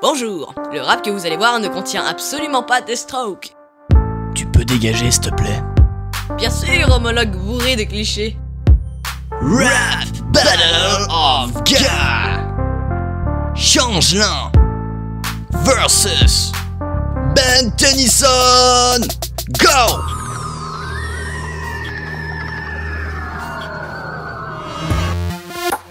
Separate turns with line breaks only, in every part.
Bonjour, le rap que vous allez voir ne contient absolument pas Deathstroke.
Tu peux dégager s'il te plaît?
Bien sûr, homologue bourré de clichés.
Rap Battle of God. Changelin versus Ben Tennyson. Go!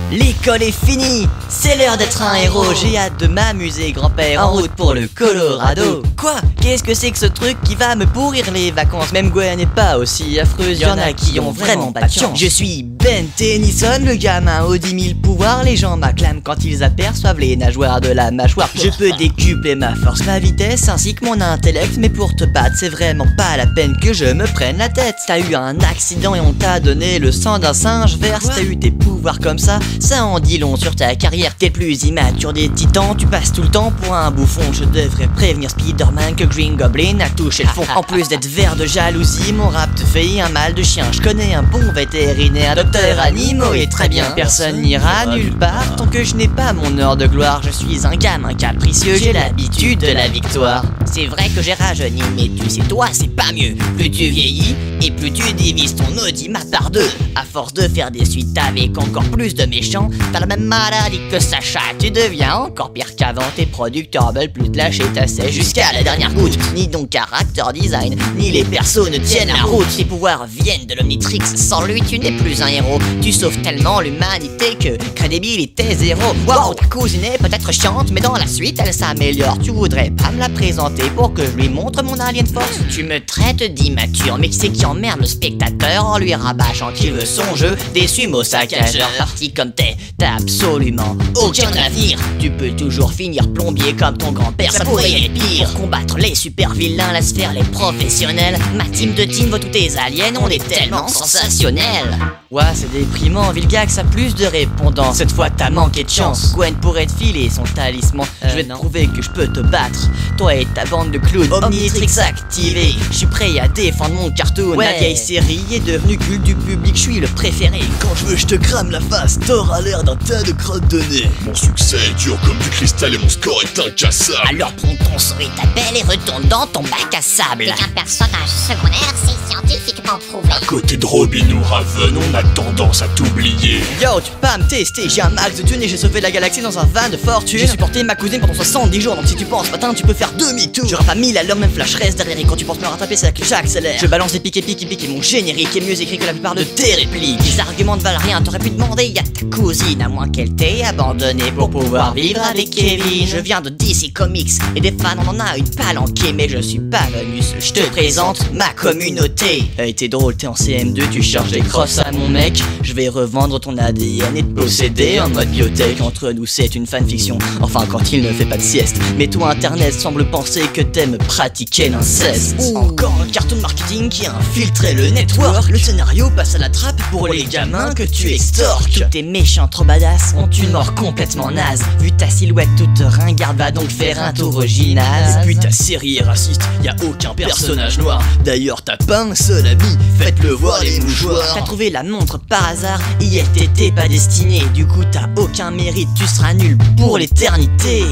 L'école est finie, c'est l'heure d'être un héros. J'ai hâte de m'amuser, grand-père, en route pour le Colorado. Quoi? Qu'est-ce que c'est que ce truc qui va me pourrir les vacances? Même Gwen n'est pas aussi affreuse, y'en a qui ont vraiment pas de chance. Je suis Ben Tennyson, le gamin aux 10 000 pouvoirs. Les gens m'acclament quand ils aperçoivent les nageoires de la mâchoire. Je peux décupler ma force, ma vitesse, ainsi que mon intellect. Mais pour te battre, c'est vraiment pas la peine que je me prenne la tête. T'as eu un accident et on t'a donné le sang d'un singe vert. Si t'as eu des pouvoirs comme ça en dit long sur ta carrière. T'es le plus immature des titans, tu passes tout le temps pour un bouffon. Je devrais prévenir Spider-Man que Green Goblin a touché le fond. En plus d'être vert de jalousie, mon rap te fait un mal de chien. Je connais un bon vétérinaire, docteur animaux, et très bien. Personne n'ira nulle part tant que je n'ai pas mon heure de gloire. Je suis un gamin capricieux, j'ai l'habitude de la victoire. C'est vrai que j'ai rajeuni, mais tu sais toi c'est pas mieux. Plus tu vieillis et plus tu divises ton audimat par deux. À force de faire des suites avec encore plus de méchants, t'as la même maladie que Sacha, tu deviens encore pire qu'avant. Tes producteurs veulent plus te lâcher ta sèche jusqu'à la dernière goutte. Ni ton character design, ni les persos ne tiennent la route. Tes pouvoirs viennent de l'Omnitrix, sans lui tu n'es plus un héros. Tu sauves tellement l'humanité que crédibilité zéro. Wow, ta cousine est peut-être chiante, mais dans la suite elle s'améliore. Tu voudrais pas me la présenter pour que je lui montre mon alien force? Tu me traites d'immature, mais c'est qui emmerde le spectateur en lui rabâchant qu'il veut son jeu. Déçu mot saccageur, parti comme t'as absolument aucun avenir. Tu peux toujours finir plombier comme ton grand-père, ça pourrait être pire. Pour combattre les super vilains, la sphère, les professionnels, ma team de team vaut tous tes aliens, on est tellement sensationnels. Ouais, c'est déprimant, Vilgax a plus de répondants. Cette fois t'as manqué de chance. Gwen pourrait te filer son talisman. Je vais te prouver que je peux te battre, toi et ta bande de clowns. Omnitrix activé, je suis prêt à défendre mon cartoon. La vieille série est devenue culte du public, je suis le préféré. Quand je veux je te crame la face, t'auras l'air d'un tas de crottes de nez.
Mon succès est dur comme du cristal et mon score est incassable.
Alors prends ton seau et ta belle et retourne dans ton bac à sable. T'es qu'un personnage secondaire, c'est scientifiquement prouvé.
À côté de Robin ou Raven, on a tendance à t'oublier.
Yo, tu peux pas me tester, j'ai un max de thunes et j'ai sauvé la galaxie dans un van de fortune. J'ai supporté ma cousine pendant 70 jours, donc si tu penses matin, tu peux faire demi-tour. J'aurai pas 1000 à l'heure, même Flash reste derrière, et quand tu penses me rattraper, c'est là que j'accélère. Je balance des piques et mon générique est mieux écrit que la plupart de tes répliques. Les arguments ne valent rien, t'aurais pu demander à ta cousine, à moins qu'elle t'ait abandonné pour pouvoir vivre avec Kevin. Je viens de DC Comics et des fans on en a une palanquée, mais je suis pas venu seul, je te présente ma communauté. Hey, t'es drôle, t'es en CM2, tu charges des crosses à mon mec. Je vais revendre ton ADN et te posséder en mode biotech. Entre nous c'est une fanfiction, enfin quand il ne fait pas de sieste. Mais toi internet semble penser que t'aimes pratiquer l'inceste. Encore un cartoon marketing qui a infiltré le network. Le scénario passe à la trappe pour les gamins que tu extorques. Tous tes méchants trop badass ont une mort complètement naze. Vu ta silhouette toute ringarde, va donc faire un tour au gymnase. Et puis ta série est raciste, y a aucun personnage noir. D'ailleurs t'as pas un seul ami, faites-le voir les mouchoirs. T'as trouvé la montre par hasard, y t'étais pas destiné. Du coup t'as aucun mérite, tu seras nul pour l'éternité.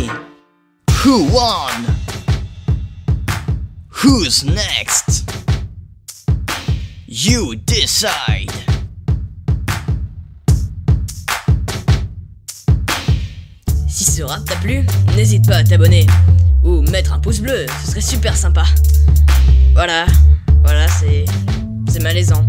Who won? Who's next? You decide.
Si ce rap t'a plu, n'hésite pas à t'abonner ou mettre un pouce bleu, ce serait super sympa. Voilà, c'est malaisant.